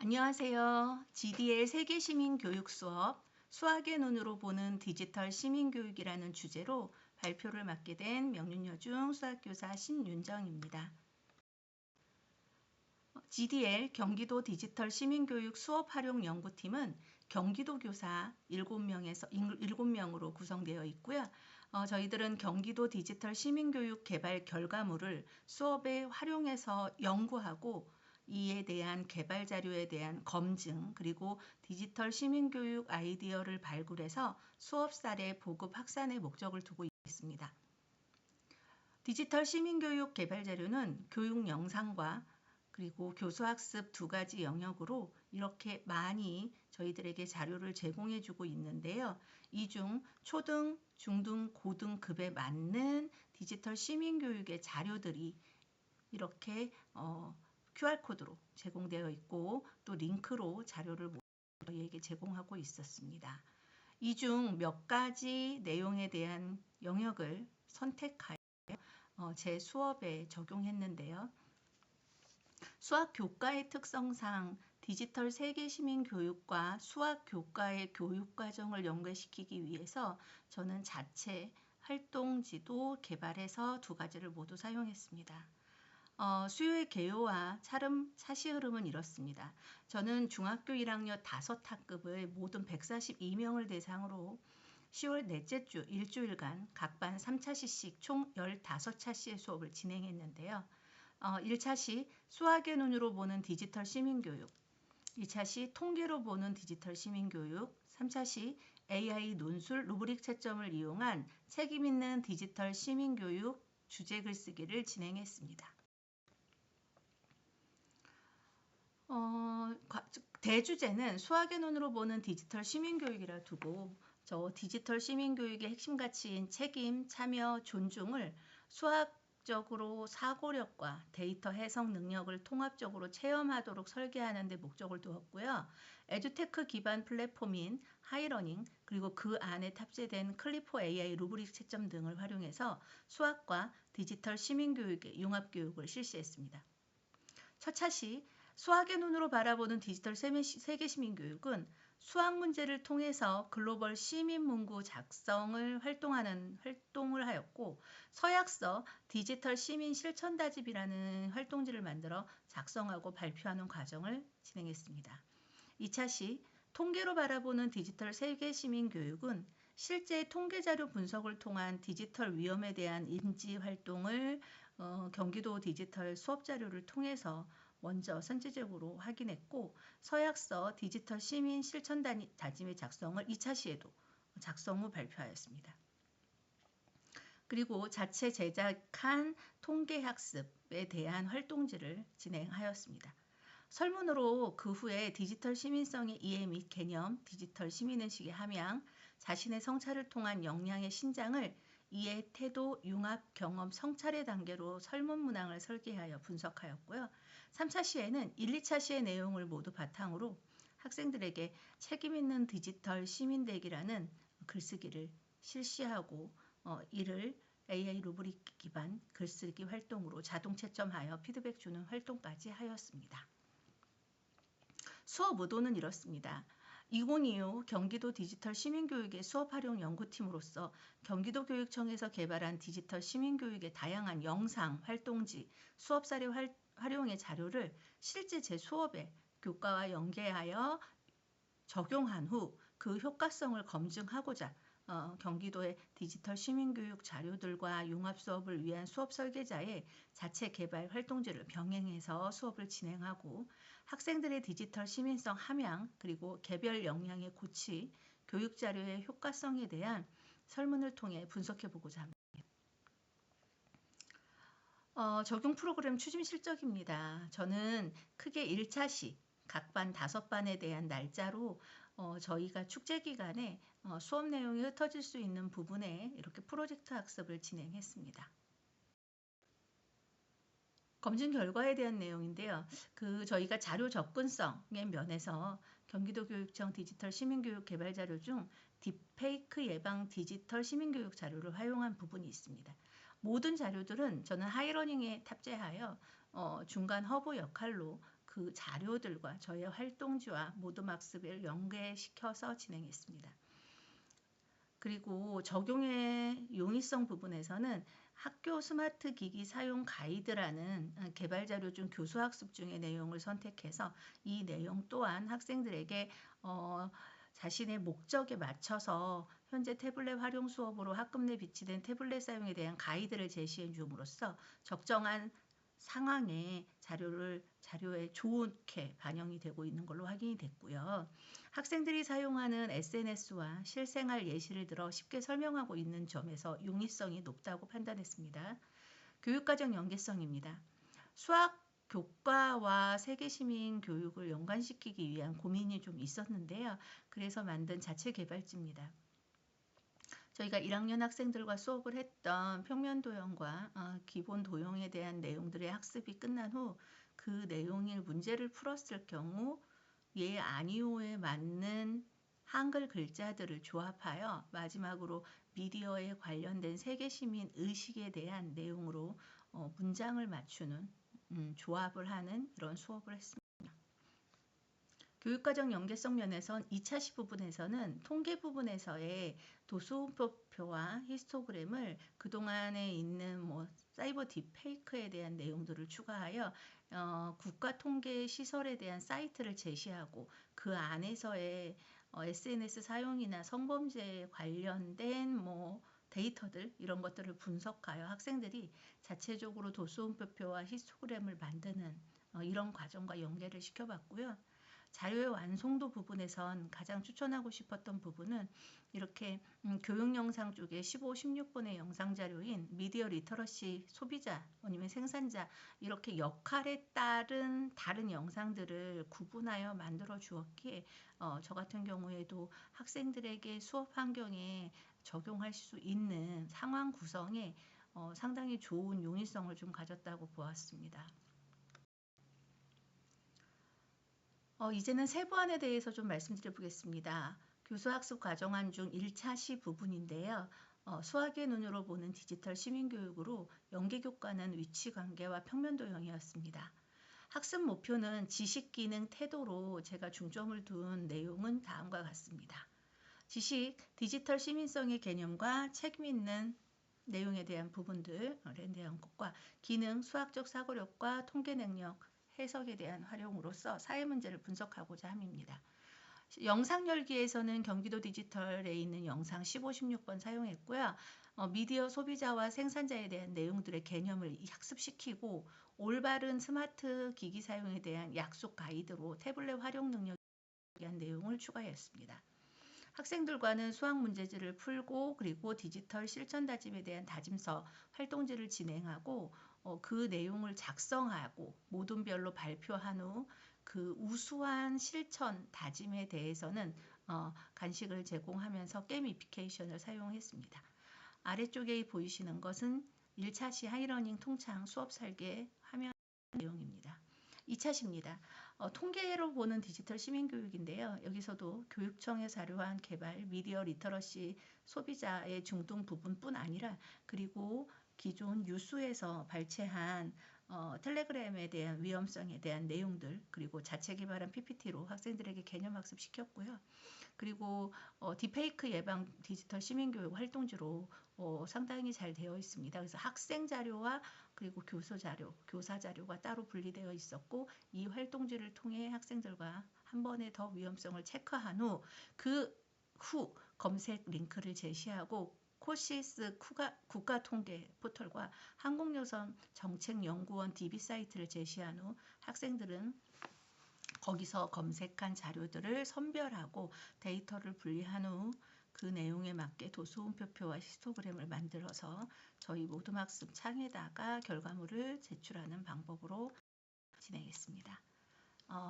안녕하세요. GDL 세계시민교육 수업 수학의 눈으로 보는 디지털 시민교육이라는 주제로 발표를 맡게 된 명륜여중 수학교사 신윤정입니다. GDL 경기도 디지털 시민교육 수업 활용 연구팀은 경기도 교사 7명으로 구성되어 있고요. 저희들은 경기도 디지털 시민교육 개발 결과물을 수업에 활용해서 연구하고 이에 대한 개발 자료에 대한 검증 그리고 디지털 시민교육 아이디어를 발굴해서 수업 사례 보급 확산의 목적을 두고 있습니다. 디지털 시민교육 개발 자료는 교육 영상과 그리고 교수학습 두 가지 영역으로 이렇게 많이 저희들에게 자료를 제공해 주고 있는데요. 이 중 초등, 중등, 고등급에 맞는 디지털 시민교육의 자료들이 이렇게 QR코드로 제공되어 있고 또 링크로 자료를 저희에게 제공하고 있었습니다. 이 중 몇 가지 내용에 대한 영역을 선택하여 제 수업에 적용했는데요. 수학 교과의 특성상 디지털 세계 시민 교육과 수학 교과의 교육 과정을 연계시키기 위해서 저는 자체 활동지도 개발해서 두 가지를 모두 사용했습니다. 수요의 개요와 차시 흐름은 이렇습니다. 저는 중학교 1학년 5학급의 모든 142명을 대상으로 10월 넷째 주 일주일간 각 반 3차시씩 총 15차시의 수업을 진행했는데요. 1차시 수학의 눈으로 보는 디지털 시민교육, 2차시 통계로 보는 디지털 시민교육, 3차시 AI 논술 루브릭 채점을 이용한 책임있는 디지털 시민교육 주제 글쓰기를 진행했습니다. 대주제는 수학의 눈으로 보는 디지털 시민교육이라 두고 저 디지털 시민교육의 핵심 가치인 책임, 참여, 존중을 수학적으로 사고력과 데이터 해석 능력을 통합적으로 체험하도록 설계하는 데 목적을 두었고요. 에듀테크 기반 플랫폼인 하이러닝 그리고 그 안에 탑재된 클리포 AI 루브릭 채점 등을 활용해서 수학과 디지털 시민교육의 융합교육을 실시했습니다. 첫 차시 수학의 눈으로 바라보는 디지털 세계 시민교육은 수학 문제를 통해서 글로벌 시민 문구 작성을 활동을 하였고 서약서 디지털 시민 실천 다집이라는 활동지를 만들어 작성하고 발표하는 과정을 진행했습니다. 2차시 통계로 바라보는 디지털 세계 시민 교육은 실제 통계 자료 분석을 통한 디지털 위험에 대한 인지 활동을 경기도 디지털 수업 자료를 통해서 먼저 선제적으로 확인했고 서약서 디지털 시민 실천 다짐의 작성을 2차 시에도 작성 후 발표하였습니다. 그리고 자체 제작한 통계학습에 대한 활동지를 진행하였습니다. 설문으로 그 후에 디지털 시민성의 이해 및 개념, 디지털 시민의식의 함양, 자신의 성찰을 통한 역량의 신장을 이해, 태도, 융합, 경험, 성찰의 단계로 설문 문항을 설계하여 분석하였고요. 3차 시에는 1, 2차 시의 내용을 모두 바탕으로 학생들에게 책임있는 디지털 시민되기라는 글쓰기를 실시하고 이를 AI 루브릭 기반 글쓰기 활동으로 자동 채점하여 피드백 주는 활동까지 하였습니다. 수업 의도는 이렇습니다. 2025 경기도 디지털 시민교육의 수업 활용 연구팀으로서 경기도 교육청에서 개발한 디지털 시민교육의 다양한 영상, 활동지, 수업 사례 활용의 자료를 실제 제 수업에 교과와 연계하여 적용한 후 그 효과성을 검증하고자 경기도의 디지털 시민교육 자료들과 융합 수업을 위한 수업 설계자의 자체 개발 활동지를 병행해서 수업을 진행하고 학생들의 디지털 시민성 함양 그리고 개별 역량의 고취, 교육 자료의 효과성에 대한 설문을 통해 분석해 보고자 합니다. 적용 프로그램 추진 실적입니다. 저는 크게 1차시 각 반 5반에 대한 날짜로 저희가 축제 기간에 수업 내용이 흩어질 수 있는 부분에 이렇게 프로젝트 학습을 진행했습니다. 검증 결과에 대한 내용인데요. 저희가 자료 접근성의 면에서 경기도 교육청 디지털 시민교육 개발 자료 중 딥페이크 예방 디지털 시민교육 자료를 활용한 부분이 있습니다. 모든 자료들은 저는 하이러닝에 탑재하여 중간 허브 역할로 그 자료들과 저의 활동지와 모두학습을 연계시켜서 진행했습니다. 그리고 적용의 용이성 부분에서는 학교 스마트 기기 사용 가이드라는 개발 자료 중 교수학습 중의 내용을 선택해서 이 내용 또한 학생들에게 자신의 목적에 맞춰서 현재 태블릿 활용 수업으로 학급 내 비치된 태블릿 사용에 대한 가이드를 제시해 줌으로써 적정한 상황에 자료에 좋게 반영이 되고 있는 걸로 확인이 됐고요. 학생들이 사용하는 SNS와 실생활 예시를 들어 쉽게 설명하고 있는 점에서 용이성이 높다고 판단했습니다. 교육과정 연계성입니다. 수학 교과와 세계시민 교육을 연관시키기 위한 고민이 좀 있었는데요. 그래서 만든 자체 개발지입니다. 저희가 1학년 학생들과 수업을 했던 평면 도형과 기본 도형에 대한 내용들의 학습이 끝난 후 그 내용의 문제를 풀었을 경우 예, 아니오에 맞는 한글 글자들을 조합하여 마지막으로 미디어에 관련된 세계시민 의식에 대한 내용으로 문장을 맞추는 조합을 하는 이런 수업을 했습니다. 교육과정 연계성 면에선 2차 부분에서는 통계 부분에서의 도수음표와 히스토그램을 그동안에 있는 사이버 딥페이크에 대한 내용들을 추가하여 국가통계 시설에 대한 사이트를 제시하고 그 안에서의 SNS 사용이나 성범죄에 관련된 데이터들 이런 것들을 분석하여 학생들이 자체적으로 도수음표와 히스토그램을 만드는 이런 과정과 연계를 시켜봤고요. 자료의 완성도 부분에선 가장 추천하고 싶었던 부분은 이렇게 교육 영상 쪽에 15, 16분의 영상 자료인 미디어 리터러시 소비자 아니면 생산자 이렇게 역할에 따른 다른 영상들을 구분하여 만들어 주었기에 저 같은 경우에도 학생들에게 수업 환경에 적용할 수 있는 상황 구성에 상당히 좋은 용이성을 좀 가졌다고 보았습니다. 이제는 세부안에 대해서 좀 말씀드려 보겠습니다. 교수학습 과정안 중 1차 시 부분인데요. 수학의 눈으로 보는 디지털 시민교육으로 연계교과는 위치관계와 평면도형이었습니다. 학습 목표는 지식, 기능, 태도로 제가 중점을 둔 내용은 다음과 같습니다. 지식, 디지털 시민성의 개념과 책임 있는 내용에 대한 부분들에 대한 것과 기능, 수학적 사고력과 통계 능력, 해석에 대한 활용으로서 사회 문제를 분석하고자 함입니다. 영상 열기에서는 경기도 디지털에 있는 영상 15, 16번 사용했고요. 미디어 소비자와 생산자에 대한 내용들의 개념을 학습시키고 올바른 스마트 기기 사용에 대한 약속 가이드로 태블릿 활용 능력에 대한 내용을 추가했습니다. 학생들과는 수학 문제지를 풀고 그리고 디지털 실천 다짐에 대한 다짐서 활동지를 진행하고 그 내용을 작성하고 모둠별로 발표한 후 그 우수한 실천 다짐에 대해서는 간식을 제공하면서 게이미피케이션을 사용했습니다. 아래쪽에 보이시는 것은 1차 시 하이러닝 통창 수업 설계 화면 내용입니다. 2차 시입니다. 통계로 보는 디지털 시민교육인데요. 여기서도 교육청의 자료화한 개발, 미디어 리터러시 소비자의 중등 부분뿐 아니라 그리고 기존 뉴스에서 발췌한 텔레그램에 대한 위험성에 대한 내용들 그리고 자체 개발한 PPT로 학생들에게 개념 학습 시켰고요. 그리고 딥페이크 예방 디지털 시민교육 활동지로 상당히 잘 되어 있습니다. 그래서 학생 자료와 그리고 교사 자료가 따로 분리되어 있었고 이 활동지를 통해 학생들과 한 번에 더 위험성을 체크한 후 그 검색 링크를 제시하고 코시스 국가통계 포털과 한국여성 정책연구원 DB 사이트를 제시한 후 학생들은 거기서 검색한 자료들을 선별하고 데이터를 분리한 후 그 내용에 맞게 도수음표와 히스토그램을 만들어서 저희 모둠학습 창에다가 결과물을 제출하는 방법으로 진행했습니다.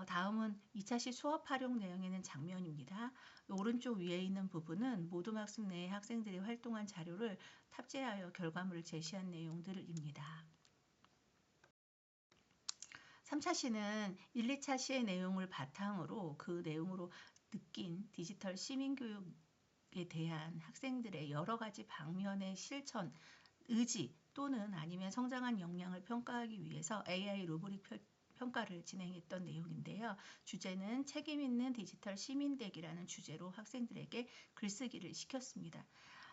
다음은 2차 시 수업 활용 내용에는 장면입니다. 오른쪽 위에 있는 부분은 모둠학습 내에 학생들이 활동한 자료를 탑재하여 결과물을 제시한 내용들입니다. 3차 시는 1, 2차 시의 내용을 바탕으로 그 내용으로 느낀 디지털 시민교육에 대한 학생들의 여러 가지 방면의 실천, 의지 또는 아니면 성장한 역량을 평가하기 위해서 AI 루브릭 평가를 진행했던 내용인데요. 주제는 책임 있는 디지털 시민되기라는 주제로 학생들에게 글쓰기를 시켰습니다.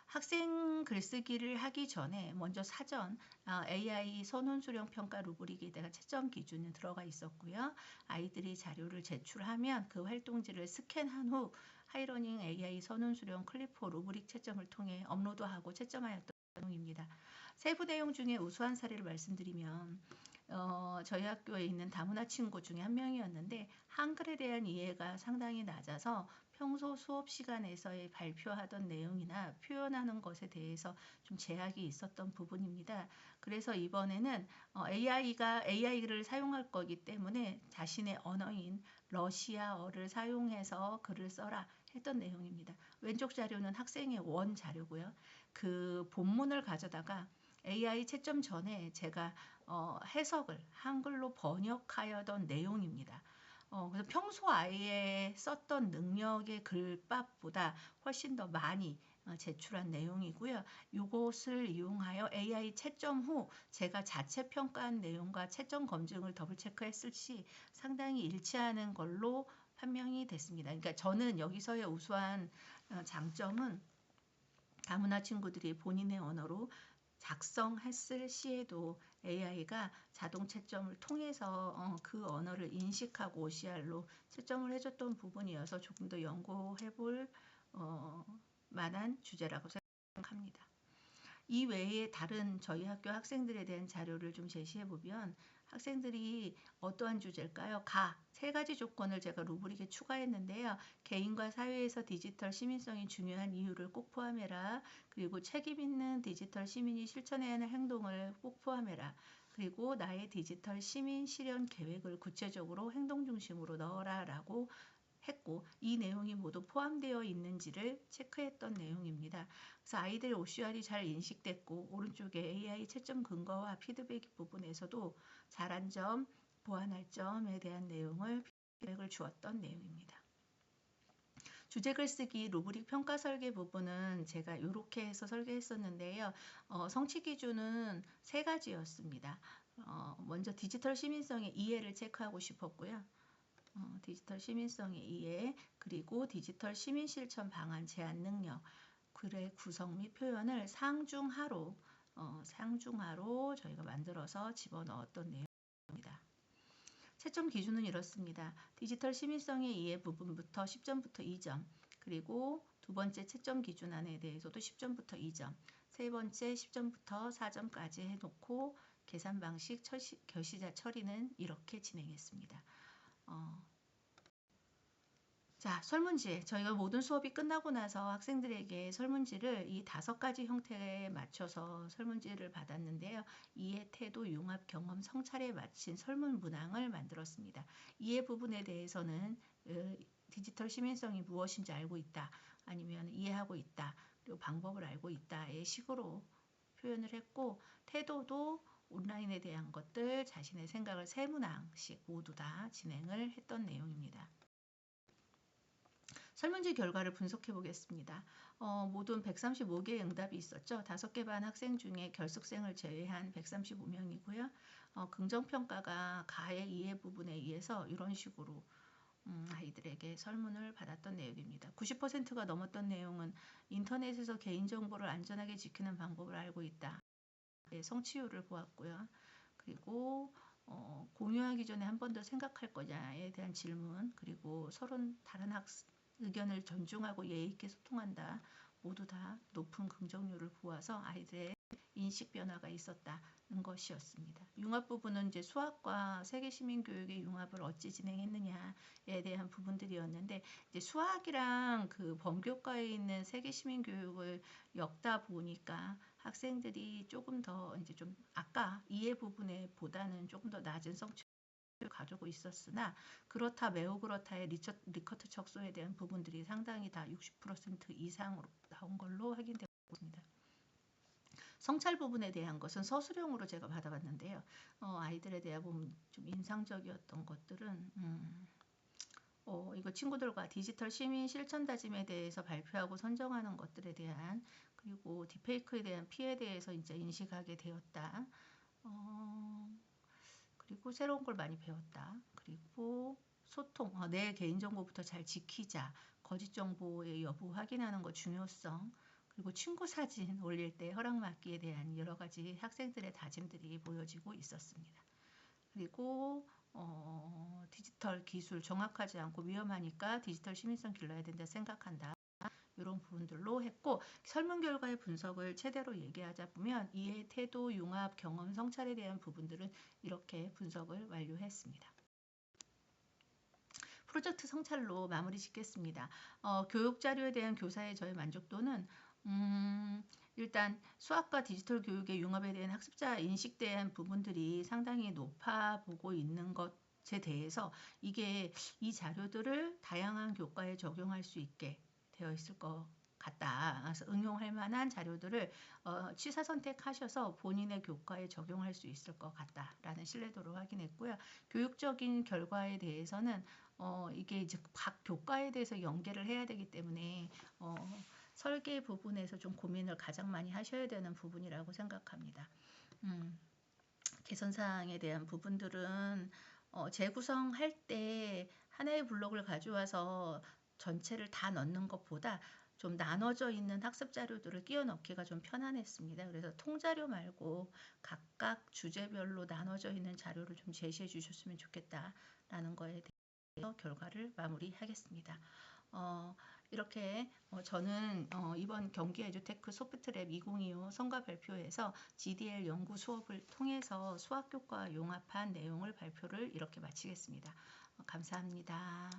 학생 글쓰기를 하기 전에 먼저 사전 AI 선원 수령 평가 루브릭에다가 채점 기준이 들어가 있었고요. 아이들이 자료를 제출하면 그 활동지를 스캔한 후 하이러닝 AI 선원 수령 클리포 루브릭 채점을 통해 업로드하고 채점하였던 내용입니다. 세부 내용 중에 우수한 사례를 말씀드리면 저희 학교에 있는 다문화 친구 중에 한 명이었는데 한글에 대한 이해가 상당히 낮아서 평소 수업 시간에서의 발표하던 내용이나 표현하는 것에 대해서 좀 제약이 있었던 부분입니다. 그래서 이번에는 AI를 사용할 거기 때문에 자신의 언어인 러시아어를 사용해서 글을 써라 했던 내용입니다. 왼쪽 자료는 학생의 원 자료고요. 그 본문을 가져다가 AI 채점 전에 제가 해석을 한글로 번역하여던 내용입니다. 그래서 평소 아이의 썼던 능력의 글밥보다 훨씬 더 많이 제출한 내용이고요. 이것을 이용하여 AI 채점 후 제가 자체 평가한 내용과 채점 검증을 더블 체크했을 시 상당히 일치하는 걸로 판명이 됐습니다. 그러니까 저는 여기서의 우수한 장점은 다문화 친구들이 본인의 언어로 작성했을 시에도 AI가 자동 채점을 통해서 그 언어를 인식하고 OCR로 채점을 해줬던 부분이어서 조금 더 연구해 볼 만한 주제라고 생각합니다. 이 외에 다른 저희 학교 학생들에 대한 자료를 좀 제시해 보면 학생들이 어떠한 주제일까요? 세 가지 조건을 제가 루브릭에 추가했는데요. 개인과 사회에서 디지털 시민성이 중요한 이유를 꼭 포함해라. 그리고 책임 있는 디지털 시민이 실천해야 하는 행동을 꼭 포함해라. 그리고 나의 디지털 시민 실현 계획을 구체적으로 행동 중심으로 넣어라 라고 했고 이 내용이 모두 포함되어 있는지를 체크했던 내용입니다. 그래서 아이들의 OCR이 잘 인식됐고 오른쪽에 AI 채점 근거와 피드백 부분에서도 잘한 점, 보완할 점에 대한 내용을 피드백을 주었던 내용입니다. 주제 글쓰기 루브릭 평가 설계 부분은 제가 이렇게 해서 설계했었는데요. 성취 기준은 세 가지였습니다. 먼저 디지털 시민성의 이해를 체크하고 싶었고요. 디지털 시민성의 이해, 그리고 디지털 시민 실천 방안 제안 능력, 글의 구성 및 표현을 상중하로 저희가 만들어서 집어넣었던 내용입니다. 채점 기준은 이렇습니다. 디지털 시민성의 이해 부분부터 10점부터 2점, 그리고 두 번째 채점 기준안에 대해서도 10점부터 2점, 세 번째 10점부터 4점까지 해놓고 계산 방식, 결시자 처리는 이렇게 진행했습니다. 자, 설문지. 저희가 모든 수업이 끝나고 나서 학생들에게 설문지를 이 5가지 형태에 맞춰서 설문지를 받았는데요. 이해, 태도, 융합, 경험, 성찰에 맞춘 설문 문항을 만들었습니다. 이해 부분에 대해서는 디지털 시민성이 무엇인지 알고 있다. 아니면 이해하고 있다. 그리고 방법을 알고 있다의 식으로 표현을 했고 태도도 온라인에 대한 것들, 자신의 생각을 3문항씩 모두 다 진행을 했던 내용입니다. 설문지 결과를 분석해 보겠습니다. 모든 135개의 응답이 있었죠. 5개 반 학생 중에 결석생을 제외한 135명이고요. 긍정평가가 가의 이해 부분에 의해서 이런 식으로 아이들에게 설문을 받았던 내용입니다. 90%가 넘었던 내용은 인터넷에서 개인정보를 안전하게 지키는 방법을 알고 있다. 성취율을 보았고요. 그리고 공유하기 전에 한 번 더 생각할 거냐에 대한 질문, 그리고 서로 다른 의견을 존중하고 예의 있게 소통한다. 모두 다 높은 긍정률을 보아서 아이들의 인식 변화가 있었다는 것이었습니다. 융합 부분은 이제 수학과 세계 시민 교육의 융합을 어찌 진행했느냐에 대한 부분들이었는데 이제 수학이랑 그 범교과에 있는 세계 시민 교육을 엮다 보니까 학생들이 조금 더 이제 좀 아까 이해 부분에 보다는 조금 더 낮은 성취를 가지고 있었으나 그렇다 매우 그렇다의 리커트 척소에 대한 부분들이 상당히 다 60% 이상으로 나온 걸로 확인되고 있습니다. 성찰 부분에 대한 것은 서술형으로 제가 받아봤는데요. 아이들에 대해 보면 좀 인상적이었던 것들은 이거 친구들과 디지털 시민 실천 다짐에 대해서 발표하고 선정하는 것들에 대한 그리고 딥페이크에 대한 피해에 대해서 이제 인식하게 되었다. 그리고 새로운 걸 많이 배웠다. 그리고 소통, 내 개인정보부터 잘 지키자. 거짓 정보의 여부 확인하는 거 중요성. 그리고 친구 사진 올릴 때 허락받기에 대한 여러 가지 학생들의 다짐들이 보여지고 있었습니다. 그리고 디지털 기술 정확하지 않고 위험하니까 디지털 시민성 길러야 된다 생각한다. 이런 부분들로 했고, 설문 결과의 분석을 최대로 얘기하자 보면 이해, 태도, 융합, 경험, 성찰에 대한 부분들은 이렇게 분석을 완료했습니다. 프로젝트 성찰로 마무리 짓겠습니다. 교육 자료에 대한 교사의 저의 만족도는 일단 수학과 디지털 교육의 융합에 대한 학습자 인식에 대한 부분들이 상당히 높아 보고 있는 것에 대해서 이게 이 자료들을 다양한 교과에 적용할 수 있게 되어 있을 것 같다. 그래서 응용할 만한 자료들을 취사 선택하셔서 본인의 교과에 적용할 수 있을 것 같다라는 신뢰도를 확인했고요. 교육적인 결과에 대해서는 이게 이제 각 교과에 대해서 연계를 해야 되기 때문에 설계 부분에서 좀 고민을 가장 많이 하셔야 되는 부분이라고 생각합니다. 개선사항에 대한 부분들은 재구성할 때 하나의 블록을 가져와서 전체를 다 넣는 것보다 좀 나눠져 있는 학습 자료들을 끼워 넣기가 좀 편안했습니다. 그래서 통자료 말고 각각 주제별로 나눠져 있는 자료를 좀 제시해 주셨으면 좋겠다라는 거에 대해서 결과를 마무리하겠습니다. 이렇게 저는 이번 경기 에듀테크 소프트랩 2025 성과 발표에서 GDL 연구 수업을 통해서 수학교과 융합한 내용을 발표를 이렇게 마치겠습니다. 감사합니다.